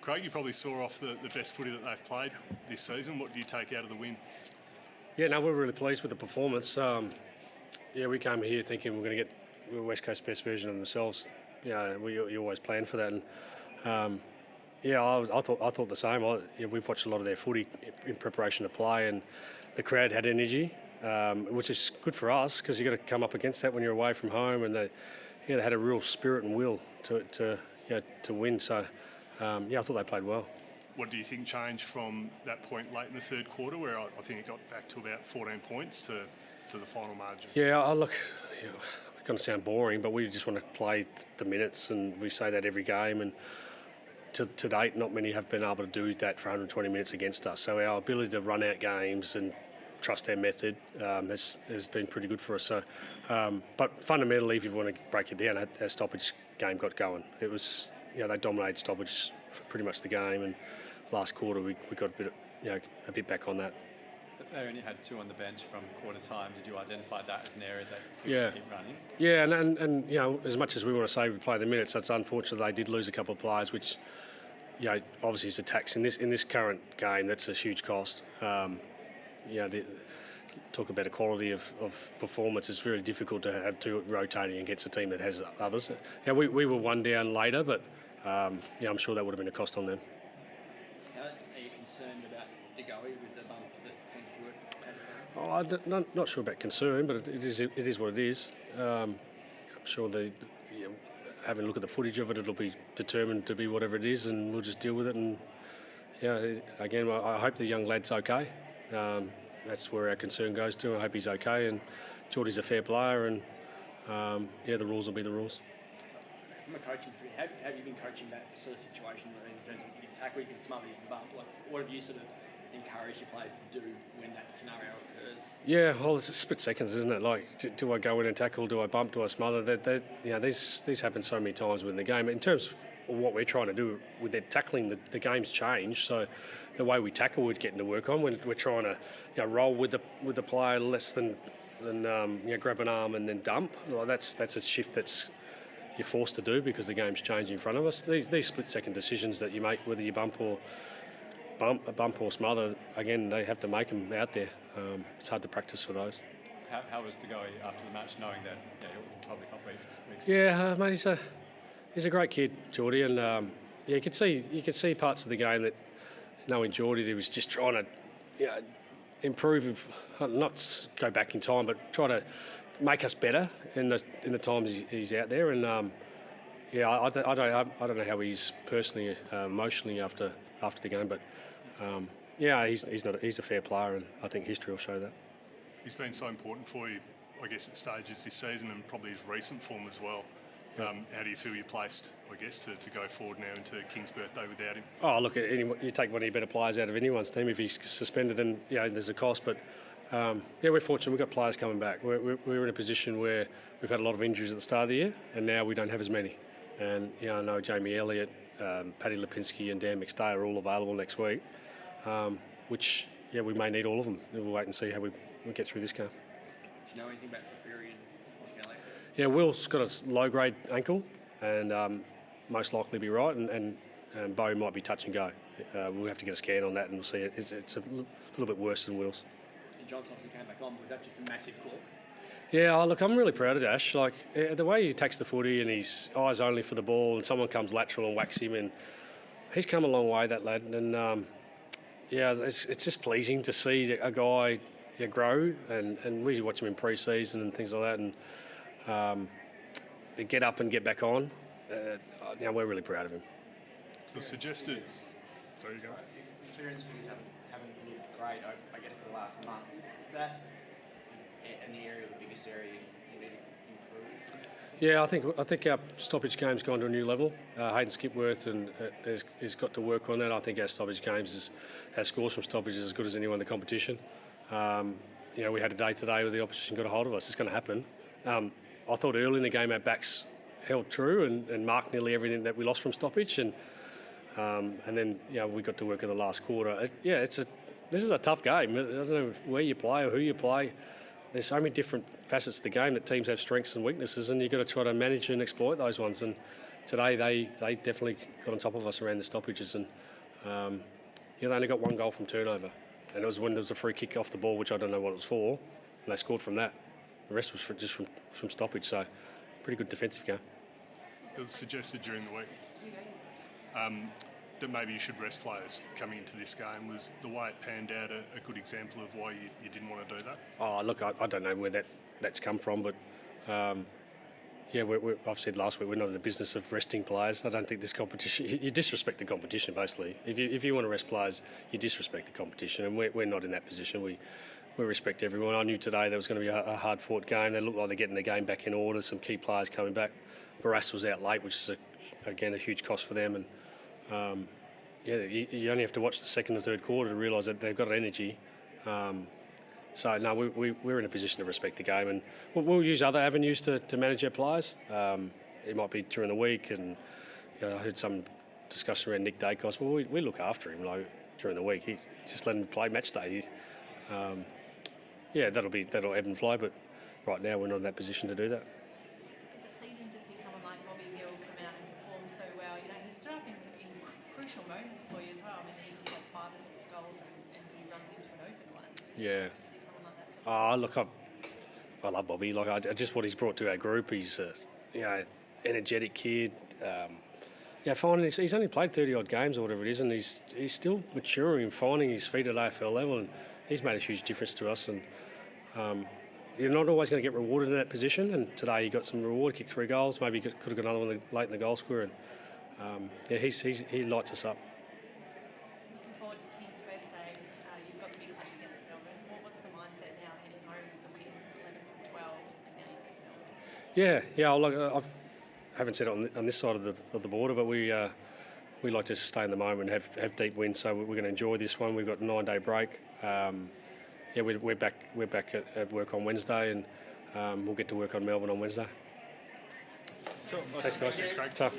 Craig, you probably saw off the best footy that they've played this season. What do you take out of the win? Yeah, no, we're really pleased with the performance. We came here thinking we're going to get West Coast best version of themselves. We always plan for that. And I thought the same. We've watched a lot of their footy in preparation to play, and the crowd had energy, which is good for us because you've got to come up against that when you're away from home. And they had a real spirit and will to win. So I thought they played well. What do you think changed from that point late in the third quarter, where I think it got back to about 14 points to the final margin? Yeah, it's going to sound boring, but we just want to play the minutes, and we say that every game. And to date, not many have been able to do that for 120 minutes against us. So our ability to run out games and trust our method has been pretty good for us. So, but fundamentally, if you want to break it down, our stoppage game got going. It was, they dominated stoppage for pretty much the game, and last quarter we got a bit back on that. They only had 2 on the bench from quarter time. Did you identify that as an area that you could keep running? Yeah, and as much as we want to say we play the minutes, it's unfortunate they did lose a couple of players, which obviously is a tax in this current game. That's a huge cost. Talk about equality of performance. It's very difficult to have 2 rotating against a team that has others. We were 1 down later, but I'm sure that would have been a cost on them. Are you concerned about DeGoey with the bump that Central I'm not sure about concern, but it is what it is. I'm sure having a look at the footage of it, it'll be determined to be whatever it is, and we'll just deal with it. And again, I hope the young lad's okay. That's where our concern goes to. I hope he's okay, and Jordy's a fair player, and the rules will be the rules. From a coaching perspective, have you been coaching that sort of situation where in terms of you can tackle, you can smother, you can bump? What have you sort of encouraged your players to do when that scenario occurs? Yeah, well, it's split seconds, isn't it? Like, do I go in and tackle? Do I bump? Do I smother? These happen so many times within the game. In terms of what we're trying to do with their tackling, the game's changed. So the way we tackle, we're getting to work on. We're trying to roll with the player less than grab an arm and then dump. Well, that's a shift that's you're forced to do because the game's changing in front of us. These split-second decisions that you make, whether you bump or smother, again, they have to make them out there. It's hard to practice for those. How was DeGoey after the match, knowing that he'll probably not be? Yeah, mate, he's a great kid, Jordy, and you could see parts of the game that, knowing Jordy, he was just trying to improve, not go back in time, but try to make us better in the times he's out there. And I don't know how he's personally, emotionally after the game, but he's a fair player, and I think history will show that. He's been so important for you, I guess, at stages this season, and probably his recent form as well. How do you feel you're placed, I guess, to go forward now into King's birthday without him? Oh, look, you take one of your better players out of anyone's team. If he's suspended, then there's a cost. But we're fortunate. We've got players coming back. We're in a position where we've had a lot of injuries at the start of the year, and now we don't have as many. And I know Jamie Elliott, Paddy Lipinski, and Dan McStay are all available next week, which we may need all of them. We'll wait and see how we get through this game. Do you know anything about Fury and Skelly? Yeah, Will's got a low-grade ankle, and most likely be right, and Bo might be touch and go. We'll have to get a scan on that, and we'll see. It's a little bit worse than Will's. Johnson obviously came back on. Was that just a massive cork? Yeah, look, I'm really proud of Dash. Like, the way he takes the footy and he's eyes only for the ball, and someone comes lateral and whacks him, and he's come a long way, that lad. And it's just pleasing to see a guy grow, and we watch him in pre-season and things like that, and get up and get back on. We're really proud of him. The suggested. Sorry, you go. Clearance figures haven't looked great, I guess, for the last month. Is that in the area, the biggest area you need to improve? Yeah, I think our stoppage game's gone to a new level. Hayden Skipworth has got to work on that. I think our stoppage games, our scores from stoppage is as good as anyone in the competition. We had a day today where the opposition got a hold of us. It's going to happen. I thought early in the game our backs held true and marked nearly everything that we lost from stoppage, and then we got to work in the last quarter. This is a tough game. I don't know where you play or who you play. There's so many different facets of the game that teams have strengths and weaknesses, and you've got to try to manage and exploit those ones. And today they definitely got on top of us around the stoppages, and they only got one goal from turnover, and it was when there was a free kick off the ball, which I don't know what it was for, and they scored from that. The rest was just from stoppage, so pretty good defensive game. It was suggested during the week that maybe you should rest players coming into this game. Was the way it panned out a good example of why you didn't want to do that? Oh, look, I don't know where that's come from, but I've said last week we're not in the business of resting players. I don't think this competition. You disrespect the competition basically. If you want to rest players, you disrespect the competition, and we're not in that position. We respect everyone. I knew today there was going to be a hard-fought game. They look like they're getting the game back in order. Some key players coming back. Barras was out late, which is again a huge cost for them. And you only have to watch the second and third quarter to realise that they've got energy. So no, we're in a position to respect the game, and we'll use other avenues to manage our players. It might be during the week, and I heard some discussion around Nick Dacos. Well, we look after him during the week. He just let him play match day. That'll ebb and flow, but right now we're not in that position to do that. Is it pleasing to see someone like Bobby Hill come out and perform so well? He stood up in crucial moments for you as well. I mean, he was like 5 or 6 goals and he runs into an open one. Yeah. To see someone like that. Look, I love Bobby. I just what he's brought to our group. He's energetic kid. Finding he's only played 30 odd games or whatever it is, and he's still maturing and finding his feet at AFL level, and he's made a huge difference to us. And you're not always going to get rewarded in that position. And today he got some reward, kicked 3 goals. Maybe he could have got another one late in the goal scorer. And he lights us up. Looking forward to King's birthday. You've got the big clash against Melbourne. What's the mindset now heading home with the win, 11 from 12, and now you face Melbourne? I haven't said it on this side of the border, but we like to stay in the moment and have deep wins. So we're going to enjoy this one. We've got a 9-day break. We're back at work on Wednesday, and we'll get to work on Melbourne on Wednesday. Cool. Thanks, guys. Thanks, Craig. Ta.